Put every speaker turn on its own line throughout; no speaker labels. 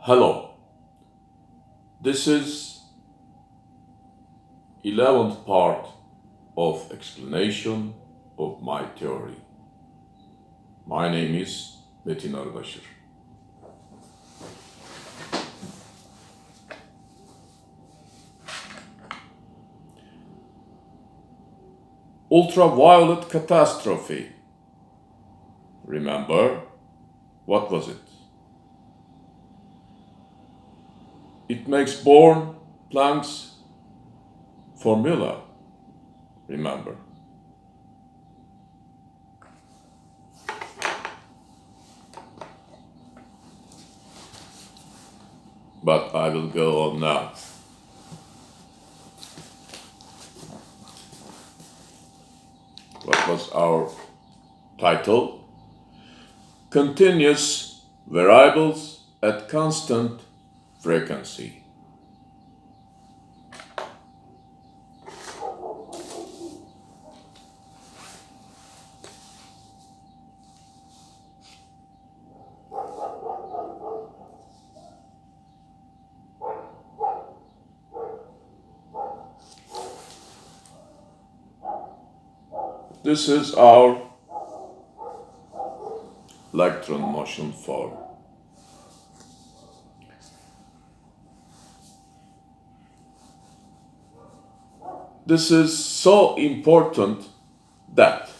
Hello, this is 11th part of explanation of my theory. My name is METİN. Ultraviolet catastrophe. Remember, what was it? It makes born Planck's formula. Remember. But I will go on now. What was our title? Continuous variables at constant frequency. This is our electron motion form. This is so important that,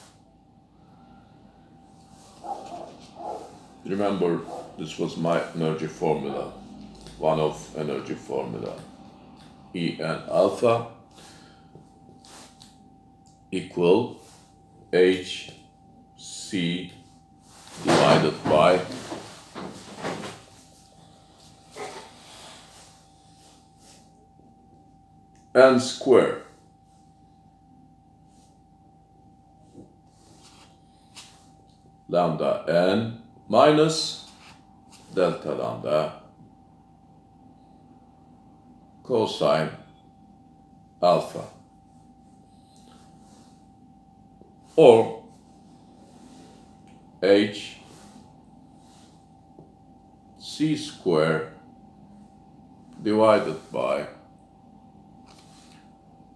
remember, this was my energy formula, one of energy formula, En alpha equal h.c² divided by n². Lambda n minus delta lambda cosine alpha, or h.c² divided by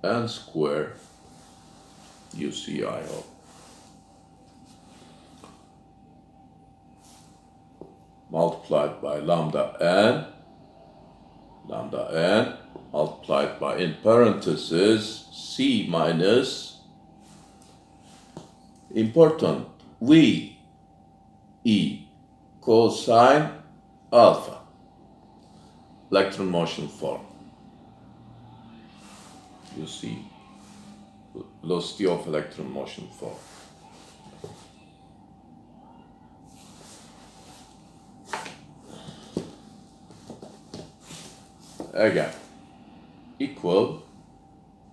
n² UCIO. Multiplied by lambda n multiplied by, in parentheses, c minus, important, v e cosine alpha, electron motion form. You see, velocity of electron motion form. Again, equal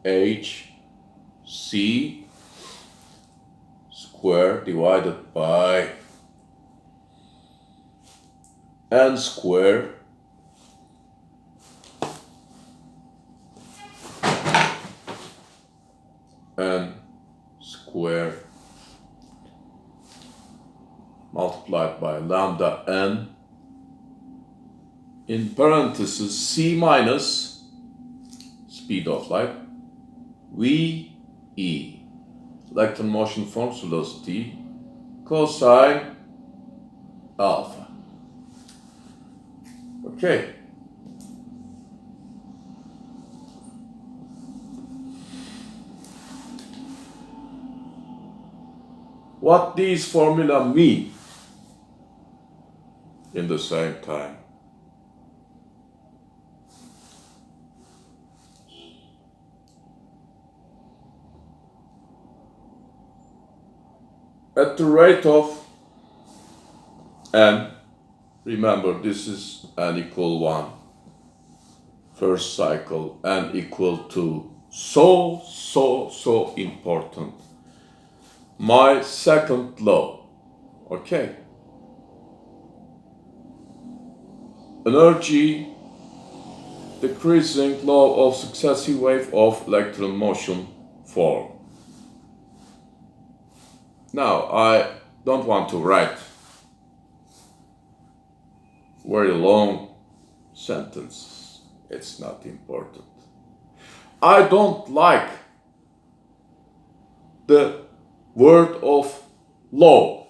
h.c² divided by n² multiplied by lambda n, in parentheses c minus speed of light, v e electron motion form velocity cosine alpha. Okay. What these formula mean in the same time? At the rate of n, remember this is n equal 1, first cycle, n equal 2, so important. My second law, okay? Energy decreasing law of successive wave of electron motion form. Now, I don't want to write very long sentences. It's not important. I don't like the word of law.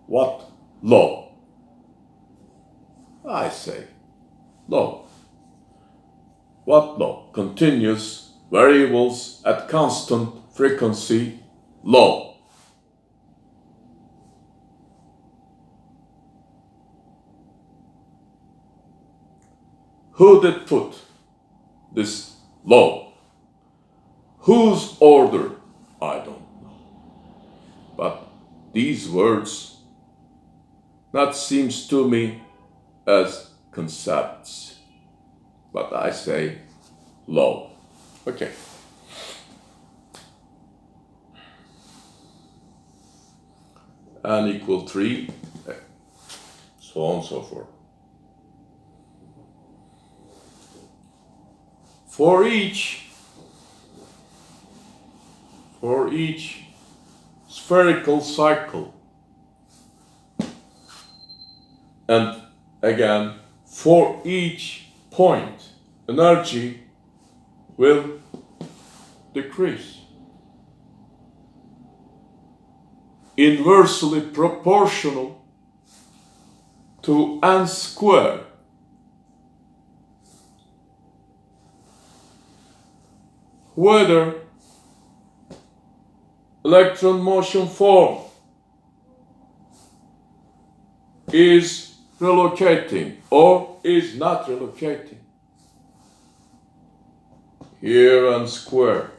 What law? I say law. What law? Continuous variables at constant frequency law. Who did put this law? Whose order? I don't know. But these words not seems to me as concepts. But I say law. Okay. N = 3, so on and so forth. For each spherical cycle, and again, for each point, energy will decrease, inversely proportional to n². Whether electron motion form is relocating or is not relocating. Here n²,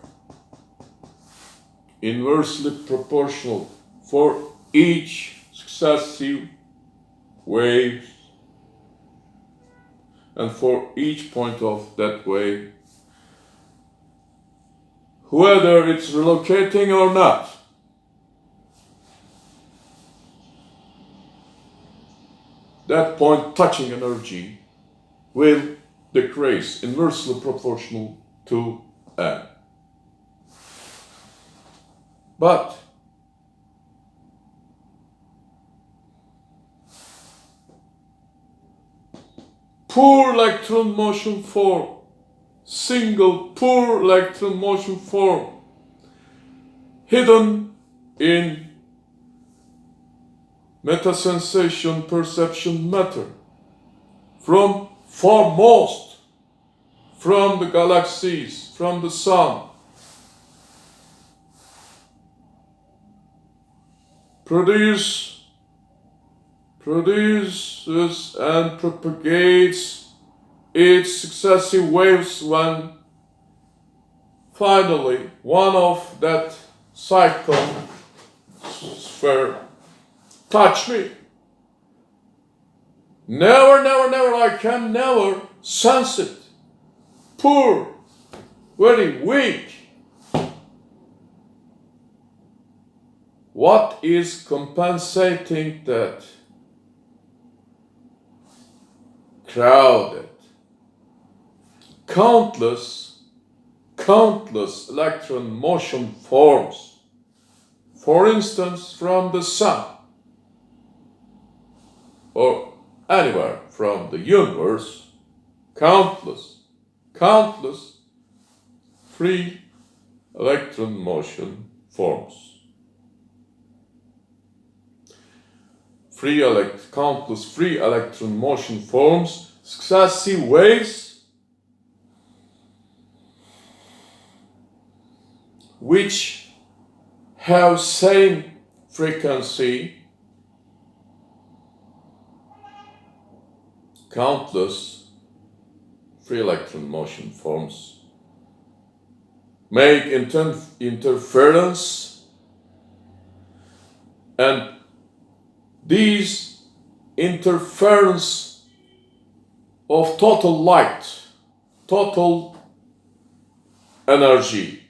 inversely proportional for each successive wave and for each point of that wave, whether it's relocating or not. That point touching energy will decrease, inversely proportional to n. But poor electron motion form, single poor electron motion form, hidden in meta-sensation perception matter, from foremost, from the galaxies, from the sun, produces and propagates its successive waves when finally one of that cycle sphere touch me. Never, I can never sense it. Poor, very weak. What is compensating that? Crowded. Countless electron motion forms. For instance, from the sun or anywhere from the universe, countless free electron motion forms. Countless free electron motion forms, successive waves, which have same frequency, countless free electron motion forms make interference, and these interference of total light, total energy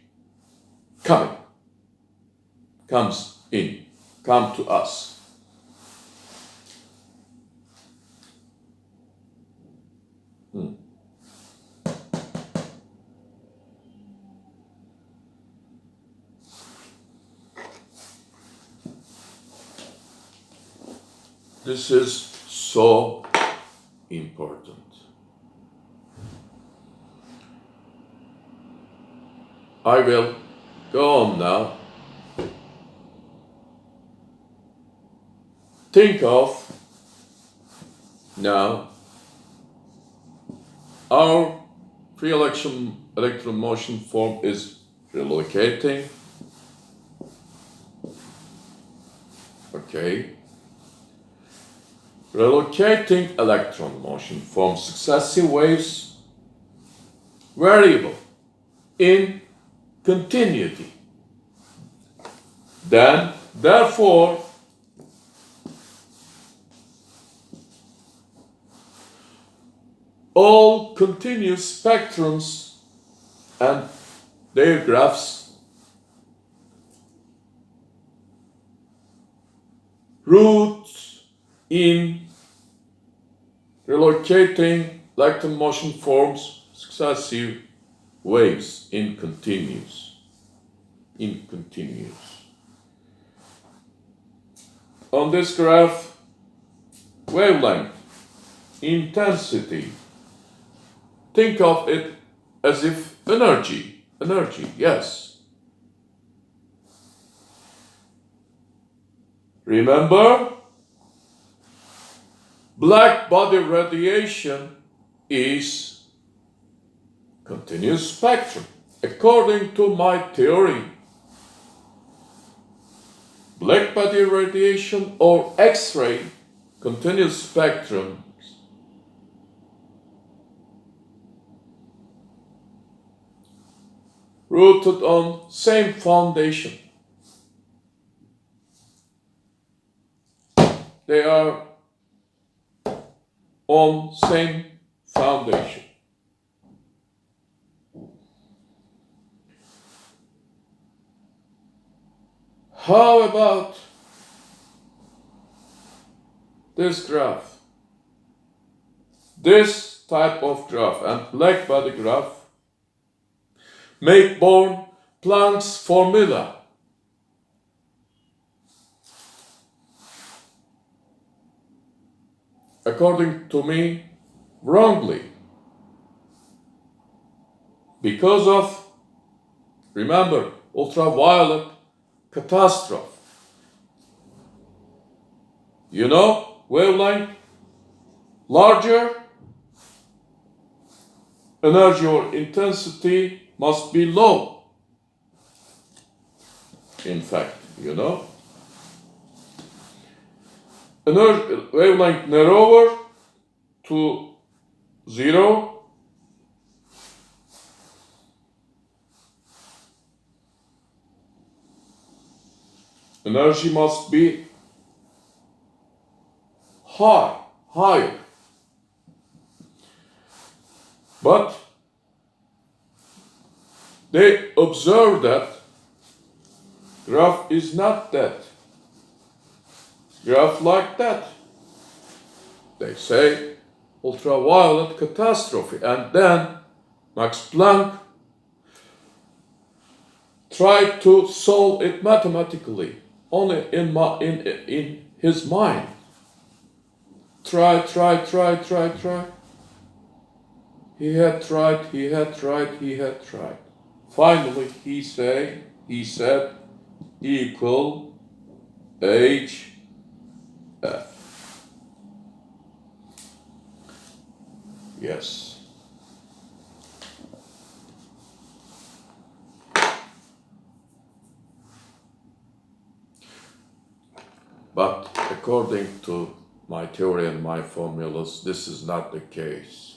come to us. This is so important. I will go on now. Think of now our free electron motion form is relocating. Okay. Relocating electron motion forms successive waves variable in continuity. Then, therefore, all continuous spectrums and their graphs roots in relocating electron motion forms successive waves in continuous. On this graph, wavelength, intensity, think of it as if energy, yes. Remember, black body radiation is continuous spectrum. According to my theory, black body radiation or X-ray continuous spectrum rooted on same foundation. They are on same foundation. How about this graph? This type of graph and black body graph make born Planck's formula. According to me, wrongly. Because of, remember, ultraviolet catastrophe. You know, wavelength larger, energy or intensity must be low. In fact, you know, wavelength narrower to 0, energy must be higher. But they observe that graph is not that. Graph like that. They say ultraviolet catastrophe, and then Max Planck tried to solve it mathematically, only in his mind. Try. He had tried. Finally, he said equal h f. Yes. But according to my theory and my formulas, this is not the case.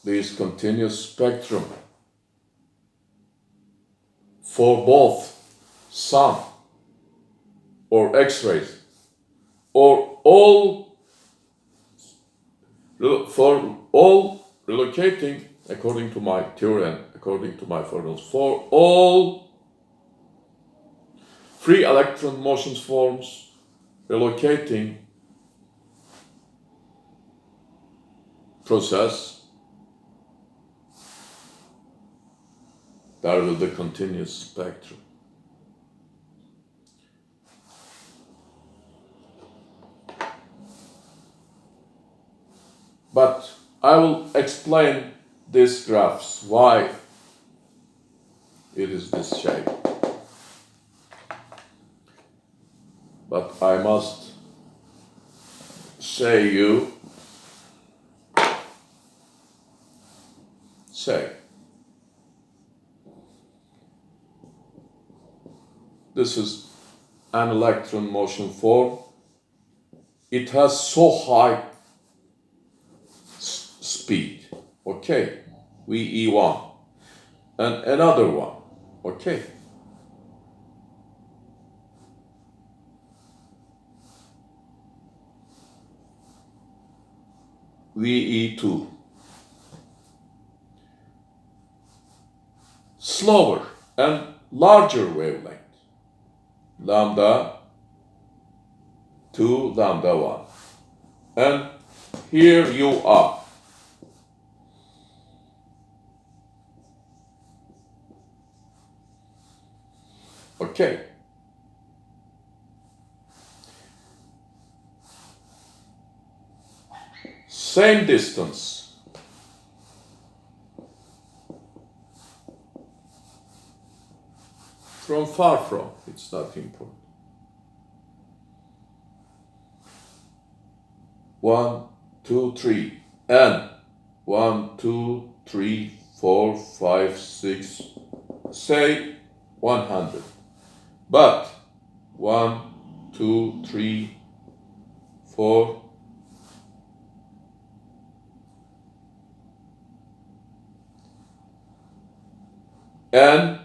These continuous spectrum for both sun or X-rays or all relocating, according to my theory and according to my formulas, for all free electron motion forms relocating process, there will be continuous spectrum. But I will explain these graphs, why it is this shape. But I must say this is an electron motion form. It has so high speed, okay, VE1, and another one, okay. VE2. Slower and larger wavelength, lambda 2, lambda 1. And here you are. Okay. Same distance. From far from, it's not important. 1, 2, 3, and 1, 2, 3, 4, 5, 6, say 100. But 1, 2, 3, 4, and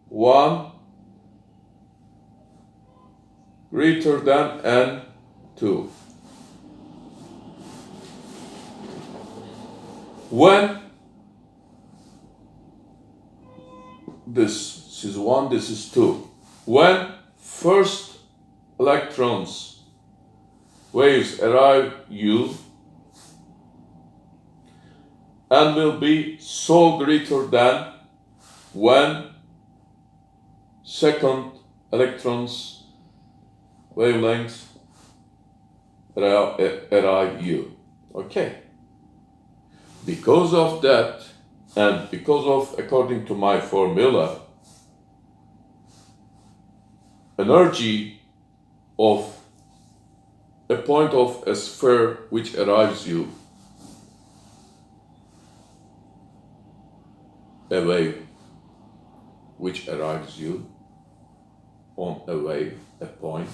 1 greater than n2. When this is 1, this is 2. When first electrons, waves arrive you, and will be so greater than when second electrons, wavelengths arrive you. Okay. Because of that, and because of, according to my formula, energy of a point of a sphere which arrives you, a wave which arrives you on a wave, a point,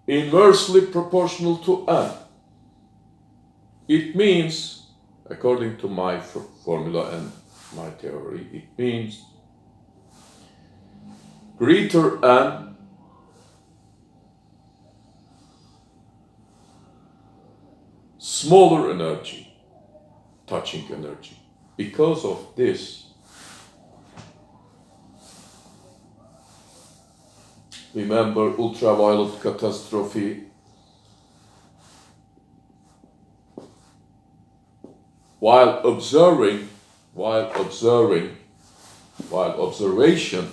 inversely proportional to n. It means, according to my formula and my theory, it means greater n smaller energy, touching energy. Because of this, remember ultraviolet catastrophe, while observation,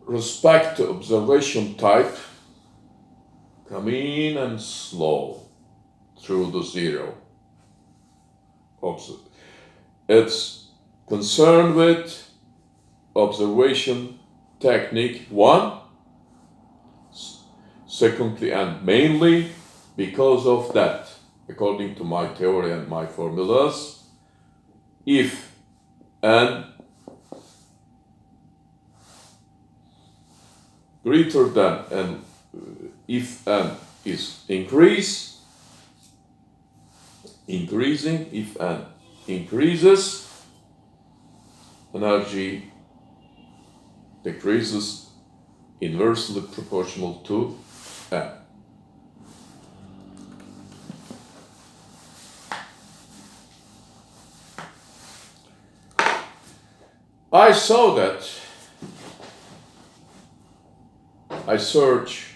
respect to observation type, come in and slow through the zero. It's concerned with observation technique 1, secondly and mainly because of that, according to my theory and my formulas, if n greater than n, if n is increasing, if n increases, energy decreases inversely proportional to n. I saw that. I search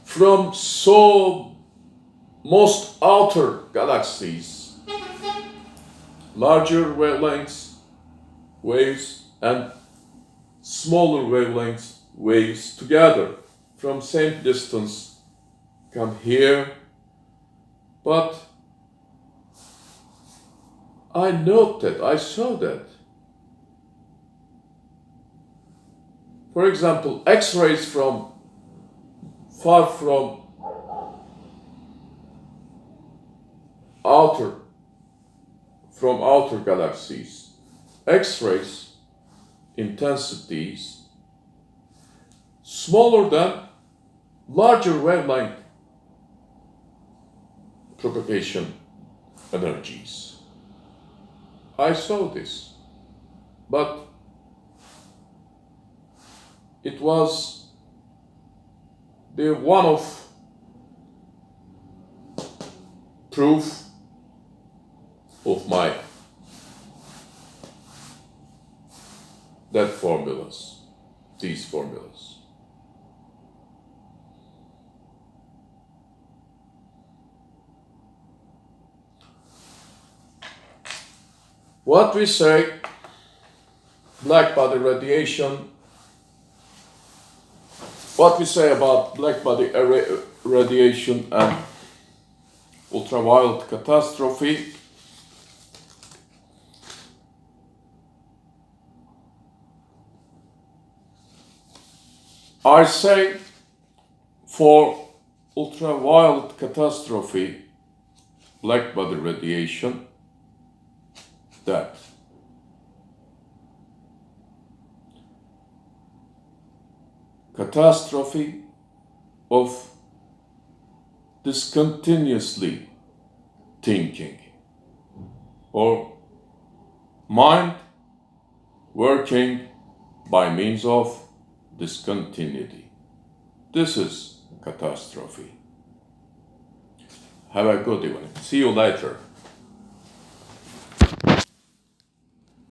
from so most outer galaxies larger wavelengths, waves, and smaller wavelengths, waves together from same distance come here, but I note that, I saw that. For example, X-rays from far from outer galaxies, X-rays intensities smaller than larger wavelength propagation energies. I saw this, but it was the one-off proof of my these formulas. What we say, black body radiation, what we say about black body radiation and ultraviolet catastrophe, I say for ultraviolet catastrophe, black body radiation, that catastrophe of discontinuously thinking or mind working by means of discontinuity. This is catastrophe. Have a good evening. See you later.